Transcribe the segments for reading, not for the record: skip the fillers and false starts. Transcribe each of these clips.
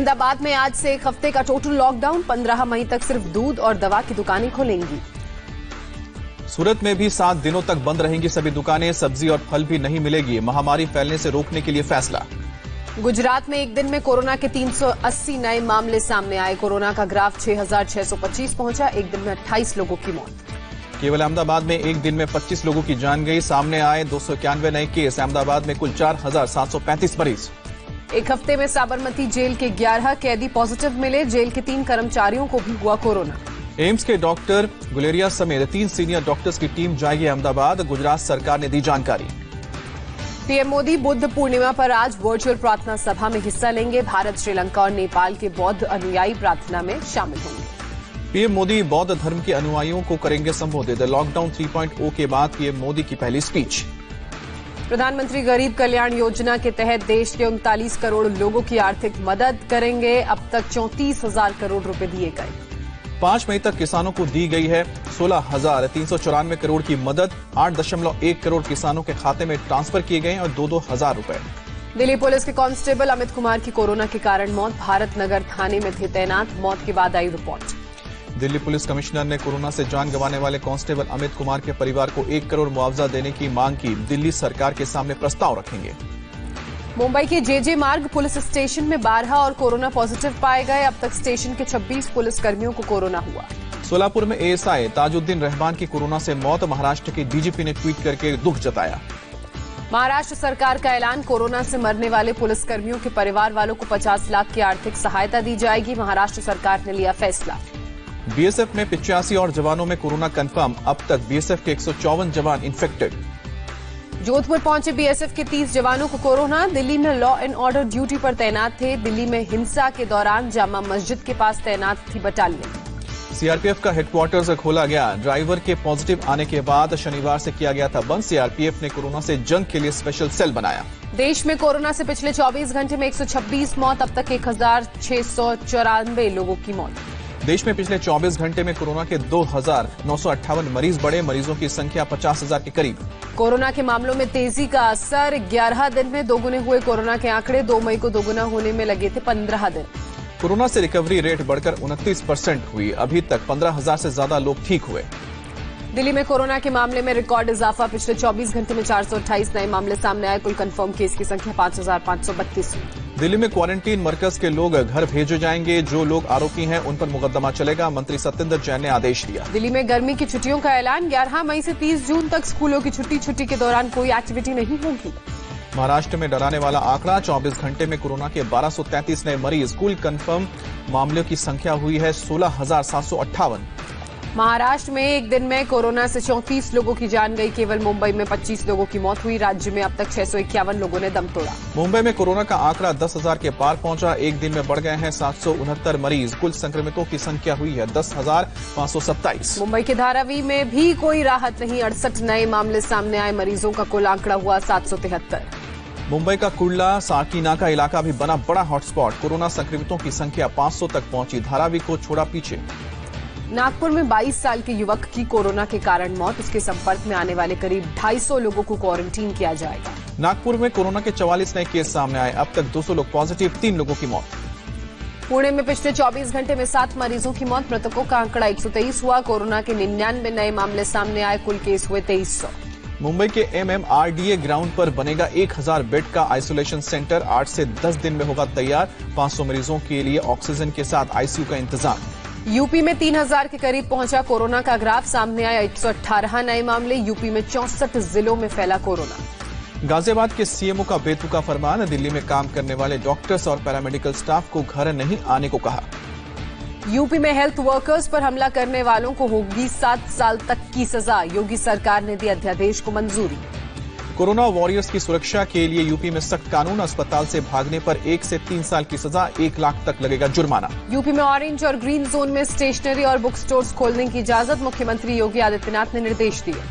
अहमदाबाद में आज से एक हफ्ते का टोटल लॉकडाउन। 15 मई तक सिर्फ दूध और दवा की दुकानें खुलेंगी। सूरत में भी 7 दिनों तक बंद रहेंगी सभी दुकानें। सब्जी और फल भी नहीं मिलेगी। महामारी फैलने से रोकने के लिए फैसला। गुजरात में एक दिन में कोरोना के 380 नए मामले सामने आए। कोरोना का ग्राफ 6,625 पहुंचा। एक दिन में 28 लोगों की मौत। केवल अहमदाबाद में एक दिन में 25 लोगों की जान गई। सामने आए 291 नए केस। अहमदाबाद में कुल 4,735 मरीज। एक हफ्ते में साबरमती जेल के 11 कैदी पॉजिटिव मिले। जेल के 3 कर्मचारियों को भी हुआ कोरोना। एम्स के डॉक्टर गुलेरिया समेत 3 सीनियर डॉक्टर्स की टीम जाएगी अहमदाबाद। गुजरात सरकार ने दी जानकारी। पीएम मोदी बुद्ध पूर्णिमा पर आज वर्चुअल प्रार्थना सभा में हिस्सा लेंगे। भारत, श्रीलंका और नेपाल के बौद्ध अनुयायी प्रार्थना में शामिल होंगे। पीएम मोदी बौद्ध धर्म के अनुयायियों को करेंगे संबोधित। लॉकडाउन 3.0 के बाद पीएम मोदी की पहली स्पीच। प्रधानमंत्री गरीब कल्याण योजना के तहत देश के 39 करोड़ लोगों की आर्थिक मदद करेंगे। अब तक 34,000 करोड़ रुपए दिए गए। 5 मई तक किसानों को दी गई है 16,394 करोड़ की मदद। 8.1 करोड़ किसानों के खाते में ट्रांसफर किए गए और 2-2 हजार रुपए। दिल्ली पुलिस के कांस्टेबल अमित कुमार की कोरोना के कारण मौत। भारत नगर थाने में थे तैनात। मौत के बाद आई रिपोर्ट। दिल्ली पुलिस कमिश्नर ने कोरोना से जान गंवाने वाले कांस्टेबल अमित कुमार के परिवार को 1 करोड़ मुआवजा देने की मांग की। दिल्ली सरकार के सामने प्रस्ताव रखेंगे। मुंबई के जेजे मार्ग पुलिस स्टेशन में 12 और कोरोना पॉजिटिव पाए गए। अब तक स्टेशन के 26 पुलिस कर्मियों को कोरोना हुआ। सोलापुर में एएसआई ताजुद्दीन रहमान की कोरोना से मौत। महाराष्ट्र के डीजीपी ने ट्वीट करके दुख जताया। महाराष्ट्र सरकार का ऐलान। कोरोना से मरने वाले पुलिस कर्मियों के परिवार वालों को 50 लाख की आर्थिक सहायता दी जाएगी। महाराष्ट्र सरकार ने लिया फैसला। बीएसएफ में 85 और जवानों में कोरोना कंफर्म। अब तक बीएसएफ के 154 जवान इन्फेक्टेड। जोधपुर पहुंचे बीएसएफ के 30 जवानों को कोरोना। दिल्ली में लॉ एंड ऑर्डर ड्यूटी पर तैनात थे। दिल्ली में हिंसा के दौरान जामा मस्जिद के पास तैनात थी बटालियन। सीआरपीएफ का हेडक्वार्टर्स खोला गया। ड्राइवर के पॉजिटिव आने के बाद शनिवार से किया गया था बंद। सीआरपीएफ ने कोरोना से जंग के लिए स्पेशल सेल बनाया। देश में कोरोना से पिछले 24 घंटे में 126 मौत। अब तक 1,694 लोगों की मौत। देश में पिछले 24 घंटे में कोरोना के 2,958 मरीज बढ़े। मरीजों की संख्या 50,000 के करीब। कोरोना के मामलों में तेजी का असर। 11 दिन में दोगुने हुए कोरोना के आंकड़े। 2 मई को दोगुना होने में लगे थे 15 दिन। कोरोना से रिकवरी रेट बढ़कर 29% हुई। अभी तक 15,000 से ज्यादा लोग ठीक हुए। दिल्ली में कोरोना के मामले में रिकॉर्ड इजाफा। पिछले 24 घंटे में 428 नए मामले सामने आए। कुल कंफर्म केस की संख्या 5,532 हुई। दिल्ली में क्वारंटीन मरकज के लोग घर भेजे जाएंगे। जो लोग आरोपी हैं उन पर मुकदमा चलेगा। मंत्री सत्येंद्र जैन ने आदेश दिया। दिल्ली में गर्मी की छुट्टियों का ऐलान। 11 मई से 30 जून तक स्कूलों की छुट्टी के दौरान कोई एक्टिविटी नहीं होगी। महाराष्ट्र में डराने वाला आंकड़ा। 24 घंटे में कोरोना के 1233 नए मरीज। कुल कंफर्म मामलों की संख्या हुई है 16,758। महाराष्ट्र में एक दिन में कोरोना से 34 लोगों की जान गई। केवल मुंबई में 25 लोगों की मौत हुई। राज्य में अब तक 651 लोगों ने दम तोड़ा। मुंबई में कोरोना का आंकड़ा 10,000 के पार पहुंचा। एक दिन में बढ़ गए हैं 769 मरीज। कुल संक्रमितों की संख्या हुई है 10,527। मुंबई के धारावी में भी कोई राहत नहीं। 68 नए मामले सामने आए। मरीजों का कुल आंकड़ा हुआ 773। मुंबई का कुर्ला साकीनाका इलाका भी बना बड़ा हॉटस्पॉट। कोरोना संक्रमितों की संख्या 500 तक पहुंची। धारावी को छोड़ा पीछे। नागपुर में 22 साल के युवक की कोरोना के कारण मौत। उसके संपर्क में आने वाले करीब 250 लोगों को क्वारंटीन किया जाएगा। नागपुर में कोरोना के 44 नए केस सामने आए। अब तक 200 लोग पॉजिटिव। 3 लोगों की मौत। पुणे में पिछले 24 घंटे में 7 मरीजों की मौत। मृतकों का आंकड़ा 123 हुआ। कोरोना के 99 नए मामले सामने आए। कुल केस हुए 2300। मुंबई के MMRDA ग्राउंड पर बनेगा 1000 बेड का आइसोलेशन सेंटर। 8 से 10 दिन में होगा तैयार। 500 मरीजों के लिए ऑक्सीजन के साथ आईसीयू का इंतजाम। यूपी में 3,000 के करीब पहुंचा कोरोना का ग्राफ। सामने आया 118 नए मामले। यूपी में 64 जिलों में फैला कोरोना। गाजियाबाद के सीएमओ का बेतुका फरमान। दिल्ली में काम करने वाले डॉक्टर्स और पैरामेडिकल स्टाफ को घर नहीं आने को कहा। यूपी में हेल्थ वर्कर्स पर हमला करने वालों को होगी 7 साल तक की सजा। योगी सरकार ने दी अध्यादेश को मंजूरी। कोरोना वॉरियर्स की सुरक्षा के लिए यूपी में सख्त कानून। अस्पताल से भागने पर 1 से 3 साल की सजा। 1 लाख तक लगेगा जुर्माना। यूपी में ऑरेंज और ग्रीन जोन में स्टेशनरी और बुक स्टोर्स खोलने की इजाजत। मुख्यमंत्री योगी आदित्यनाथ ने निर्देश दिए।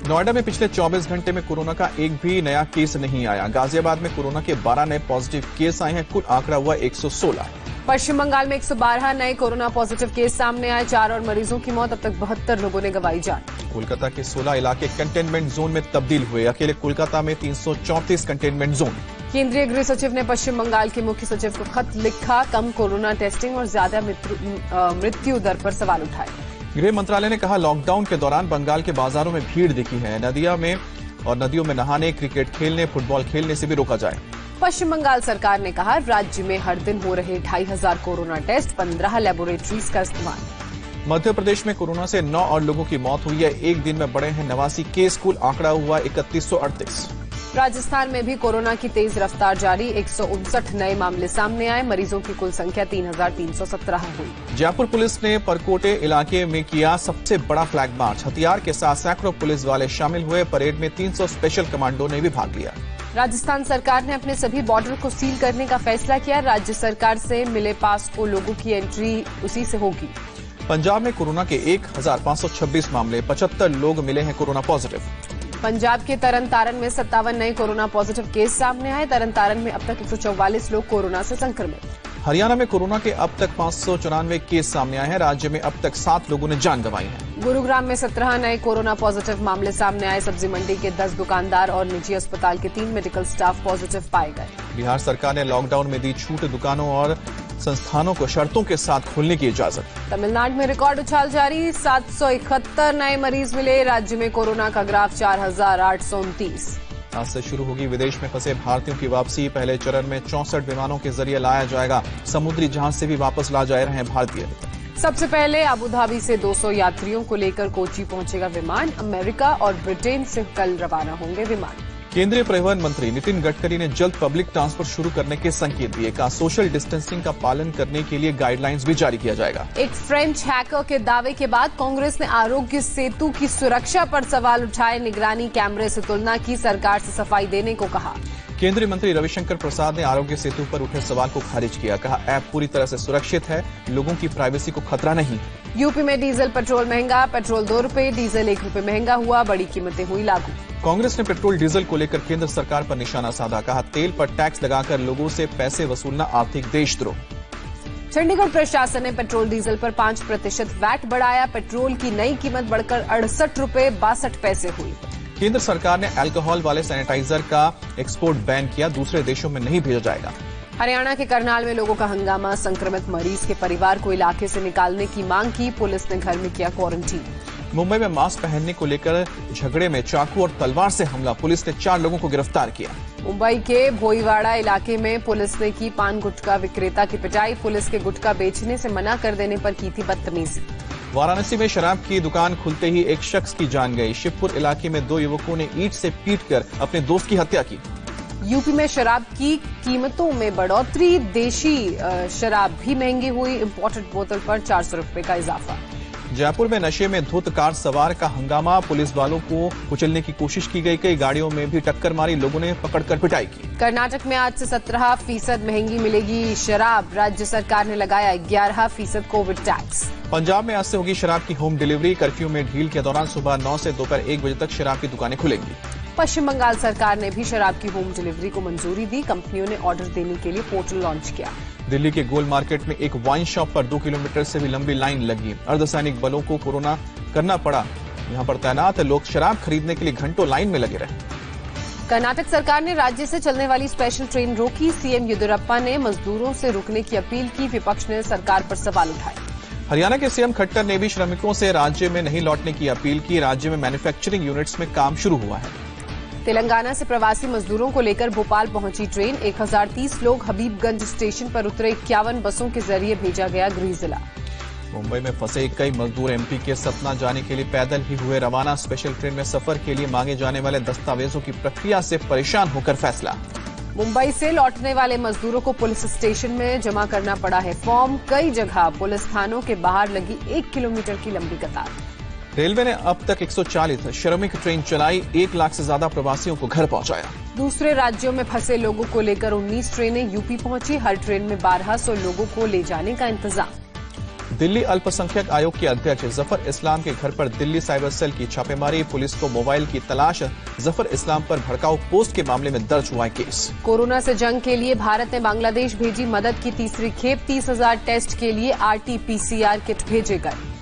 नोएडा में पिछले 24 घंटे में कोरोना का एक भी नया केस नहीं आया। गाजियाबाद में कोरोना के 12 नए पॉजिटिव केस आए हैं। कुल आंकड़ा हुआ 116। पश्चिम बंगाल में 112 नए कोरोना पॉजिटिव केस सामने आए। 4 और मरीजों की मौत। अब तक 72 लोगों ने गंवाई जान। कोलकाता के 16 इलाके कंटेनमेंट जोन में तब्दील हुए। अकेले कोलकाता में 334 कंटेनमेंट जोन। केंद्रीय गृह सचिव ने पश्चिम बंगाल के मुख्य सचिव को खत लिखा, कम कोरोना टेस्टिंग और ज्यादा मृत्यु दर पर सवाल उठाए। गृह मंत्रालय ने कहा, लॉकडाउन के दौरान बंगाल के बाजारों में भीड़ दिखी है। नदियों में नहाने, क्रिकेट खेलने, फुटबॉल खेलने से भी रोका जाए। पश्चिम बंगाल सरकार ने कहा, राज्य में हर दिन हो रहे 2500 कोरोना टेस्ट, 15 लेबोरेटरीज का इस्तेमाल। मध्य प्रदेश में कोरोना से 9 और लोगों की मौत हुई है। एक दिन में बढ़े हैं 89 केस, कुल आंकड़ा हुआ 3138। राजस्थान में भी कोरोना की तेज रफ्तार जारी, 159 नए मामले सामने आए, मरीजों की कुल संख्या 3317 हुई। जयपुर पुलिस ने परकोटे इलाके में किया सबसे बड़ा फ्लैग मार्च। हथियार के साथ सैकड़ों पुलिस वाले शामिल हुए। परेड में 300 स्पेशल कमांडो ने भी भाग लिया। राजस्थान सरकार ने अपने सभी बॉर्डर को सील करने का फैसला किया। राज्य सरकार से मिले पास को लोगों की एंट्री उसी से होगी। पंजाब में कोरोना के 1526 मामले, 75 लोग मिले हैं कोरोना पॉजिटिव। पंजाब के तरन तारण में 57 नए कोरोना पॉजिटिव केस सामने आए। तरन तारण में अब तक 144 लोग कोरोना से संक्रमित। हरियाणा में कोरोना के अब तक 594 केस सामने आए हैं। राज्य में अब तक 7 लोगों ने जान गंवाई है। गुरुग्राम में 17 नए कोरोना पॉजिटिव मामले सामने आए। सब्जी मंडी के 10 दुकानदार और निजी अस्पताल के 3 मेडिकल स्टाफ पॉजिटिव पाए गए। बिहार सरकार ने लॉकडाउन में दी छूट, दुकानों और संस्थानों को शर्तों के साथ खोलने की इजाजत। तमिलनाडु में रिकॉर्ड उछाल जारी, 771 नए मरीज मिले। राज्य में कोरोना का ग्राफ 4829। आज से शुरू होगी विदेश में फंसे भारतीयों की वापसी। पहले चरण में 64 विमानों के जरिए लाया जाएगा। समुद्री जहाज से भी वापस ला जा रहे हैं भारतीय। सबसे पहले अबुधाबी से 200 यात्रियों को लेकर कोची पहुंचेगा विमान। अमेरिका और ब्रिटेन से कल रवाना होंगे विमान। केंद्रीय परिवहन मंत्री नितिन गडकरी ने जल्द पब्लिक ट्रांसपोर्ट शुरू करने के संकेत दिए। कहा, सोशल डिस्टेंसिंग का पालन करने के लिए गाइडलाइंस भी जारी किया जाएगा। एक फ्रेंच हैकर के दावे के बाद कांग्रेस ने आरोग्य सेतु की सुरक्षा पर सवाल उठाए। निगरानी कैमरे से तुलना की, सरकार से सफाई देने को कहा। केंद्रीय मंत्री रविशंकर प्रसाद ने आरोग्य सेतु पर उठे सवाल को खारिज किया। कहा, ऐप पूरी तरह से सुरक्षित है, लोगों की प्राइवेसी को खतरा नहीं। यूपी में डीजल पेट्रोल महंगा, पेट्रोल 2 रुपए, डीजल 1 रुपए महंगा हुआ। बड़ी कीमतें हुई लागू। कांग्रेस ने पेट्रोल डीजल को लेकर केंद्र सरकार पर निशाना साधा। कहा, तेल पर टैक्स लगाकर लोगों से पैसे वसूलना आर्थिक देशद्रोह। चंडीगढ़ प्रशासन ने पेट्रोल डीजल पर 5% वैट बढ़ाया। पेट्रोल की नई कीमत बढ़कर 68 रुपए 62 पैसे हुई। केंद्र सरकार ने अल्कोहल वाले सैनिटाइजर का एक्सपोर्ट बैन किया। दूसरे देशों में नहीं भेजा जाएगा। हरियाणा के करनाल में लोगों का हंगामा, संक्रमित मरीज के परिवार को इलाके से निकालने की मांग की। पुलिस ने घर में किया क्वारंटीन। मुंबई में मास्क पहनने को लेकर झगड़े में चाकू और तलवार से हमला, पुलिस ने 4 लोगों को गिरफ्तार किया। मुंबई के भोईवाड़ा इलाके में पुलिस ने की पान गुटखा विक्रेता की पिटाई। पुलिस के गुटखा बेचने से मना कर देने पर की थी बदतमीजी। वाराणसी में शराब की दुकान खुलते ही एक शख्स की जान गई। शिवपुर इलाके में 2 युवकों ने ईंट से पीटकर अपने दोस्त की हत्या की। यूपी में शराब की कीमतों में बढ़ोतरी, देशी शराब भी महंगी हुई। इंपोर्टेड बोतल पर 400 रुपए का इजाफा। जयपुर में नशे में धुत कार सवार का हंगामा, पुलिस वालों को कुचलने की कोशिश की गई। कई गाड़ियों में भी टक्कर मारी, लोगों ने पकड़कर पिटाई की। कर्नाटक में आज से 17% महंगी मिलेगी शराब। राज्य सरकार ने लगाया 11% कोविड टैक्स। पंजाब में आज से होगी शराब की होम डिलीवरी। कर्फ्यू में ढील के दौरान सुबह 9 से दोपहर 1 बजे तक शराब की दुकानें खुलेंगी। पश्चिम बंगाल सरकार ने भी शराब की होम डिलीवरी को मंजूरी दी। कंपनियों ने ऑर्डर देने के लिए पोर्टल लॉन्च किया। दिल्ली के गोल मार्केट में एक वाइन शॉप पर 2 किलोमीटर से भी लंबी लाइन लगी। अर्धसैनिक बलों को कोरोना करना पड़ा। यहां पर तैनात लोग शराब खरीदने के लिए घंटों लाइन में लगे रहे। कर्नाटक सरकार ने राज्य से चलने वाली स्पेशल ट्रेन रोकी। सीएम येदियुरप्पा ने मजदूरों से रुकने की अपील की। विपक्ष ने सरकार पर सवाल उठाए। हरियाणा के सीएम खट्टर ने भी श्रमिकों से राज्य में नहीं लौटने की अपील की। राज्य में मैन्युफैक्चरिंग यूनिट्स में काम शुरू हुआ है। तेलंगाना से प्रवासी मजदूरों को लेकर भोपाल पहुंची ट्रेन। 1030 लोग हबीबगंज स्टेशन पर उतरे। 51 बसों के जरिए भेजा गया गृह जिला। मुंबई में फंसे कई मजदूर एमपी के सतना जाने के लिए पैदल ही हुए रवाना। स्पेशल ट्रेन में सफर के लिए मांगे जाने वाले दस्तावेजों की प्रक्रिया से परेशान होकर फैसला। मुंबई से लौटने वाले मजदूरों को पुलिस स्टेशन में जमा करना पड़ा है फॉर्म। कई जगह पुलिस थानों के बाहर लगी 1 किलोमीटर की लंबी कतार। रेलवे ने अब तक 140 श्रमिक ट्रेन चलाई। 1 लाख से ज्यादा प्रवासियों को घर पहुंचाया। दूसरे राज्यों में फंसे लोगों को लेकर 19 ट्रेनें यूपी पहुंची। हर ट्रेन में 1200 लोगों को ले जाने का इंतजाम। दिल्ली अल्पसंख्यक आयोग के अध्यक्ष जफर इस्लाम के घर पर दिल्ली साइबर सेल की छापेमारी। पुलिस को मोबाइल की तलाश। जफर इस्लाम पर भड़काऊ पोस्ट के मामले में दर्ज हुआ है केस। कोरोना से जंग के लिए भारत ने बांग्लादेश भेजी मदद की तीसरी खेप। 30,000 टेस्ट के लिए RT-PCR किट भेजे गए।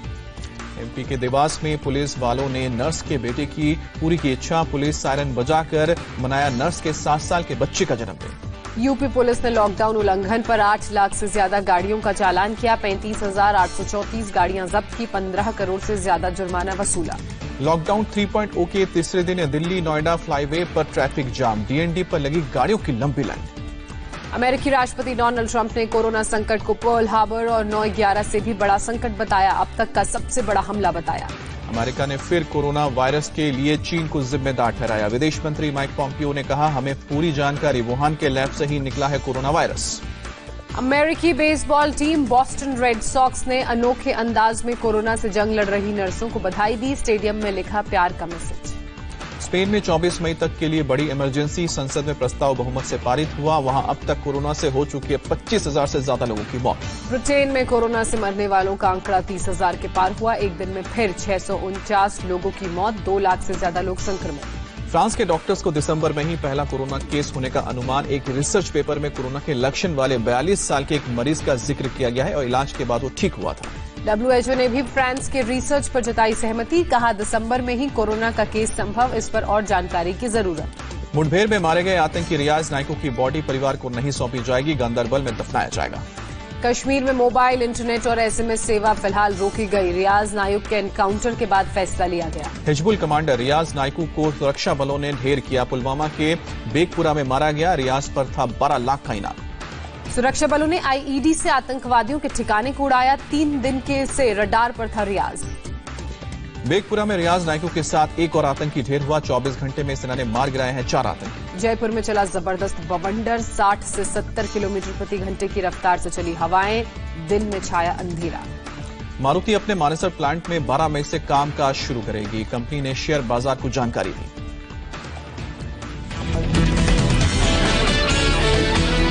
एमपी के देवास में पुलिस वालों ने नर्स के बेटे की पूरी की इच्छा। पुलिस सायरन बजाकर मनाया नर्स के 7 साल के बच्चे का जन्मदिन। यूपी पुलिस ने लॉकडाउन उल्लंघन पर 8 लाख से ज्यादा गाड़ियों का चालान किया। 35,834 गाड़ियां जब्त की। 15 करोड़ से ज्यादा जुर्माना वसूला। लॉकडाउन 3.0 के तीसरे दिन दिल्ली नोएडा फ्लाईवे पर ट्रैफिक जाम। डीएनडी पर लगी गाड़ियों की लंबी लाइन। अमेरिकी राष्ट्रपति डोनाल्ड ट्रंप ने कोरोना संकट को पर्ल हार्बर और 9/11 से भी बड़ा संकट बताया। अब तक का सबसे बड़ा हमला बताया। अमेरिका ने फिर कोरोना वायरस के लिए चीन को जिम्मेदार ठहराया। विदेश मंत्री माइक पॉम्पियो ने कहा, हमें पूरी जानकारी वुहान के लैब से ही निकला है कोरोना वायरस। अमेरिकी baseball team Boston Red Sox ने अनोखे अंदाज में कोरोना से जंग लड़ रही नर्सों को बधाई दी। स्टेडियम में लिखा प्यार का मैसेज। स्पेन में 24 मई तक के लिए बड़ी इमरजेंसी। संसद में प्रस्ताव बहुमत से पारित हुआ। वहां अब तक कोरोना से हो चुकी है 25,000 से ज्यादा लोगों की मौत। ब्रिटेन में कोरोना से मरने वालों का आंकड़ा 30,000 के पार हुआ। एक दिन में फिर 649 लोगों की मौत। 2 लाख से ज्यादा लोग संक्रमित। फ्रांस के डॉक्टर्स को दिसंबर में ही पहला कोरोना केस होने का अनुमान। एक रिसर्च पेपर में कोरोना के लक्षण वाले 42 साल के एक मरीज का जिक्र किया गया है और इलाज के बाद वो ठीक हुआ था। WHO ने भी फ्रांस के रिसर्च पर जताई सहमति। कहा, दिसंबर में ही कोरोना का केस संभव। इस पर और जानकारी की जरूरत। मुठभेड़ में मारे गए आतंकी रियाज नाइको की बॉडी परिवार को नहीं सौंपी जाएगी। गांदरबल में दफनाया जाएगा। कश्मीर में मोबाइल, इंटरनेट और SMS सेवा फिलहाल रोकी गई। रियाज नाइक के एनकाउंटर के बाद फैसला लिया गया। हिजबुल कमांडर रियाज नाइकू को सुरक्षा बलों ने ढेर किया। पुलवामा के बेगपुरा में मारा गया। रियाज पर था 12 लाख का इनाम। सुरक्षा बलों ने IED से आतंकवादियों के ठिकाने को उड़ाया। 3 दिन के से रडार पर था रियाज। बेगपुरा में रियाज नाइकू के साथ एक और आतंकी ढेर हुआ। 24 घंटे में सेना ने मार गिराए हैं 4 आतंकी। जयपुर में चला जबरदस्त बवंडर। 60 से 70 किलोमीटर प्रति घंटे की रफ्तार से चली हवाएं। दिन में छाया अंधेरा। मारुति अपने मानेसर प्लांट में 12 मई से कामकाज शुरू करेगी। कंपनी ने शेयर बाजार को जानकारी दी।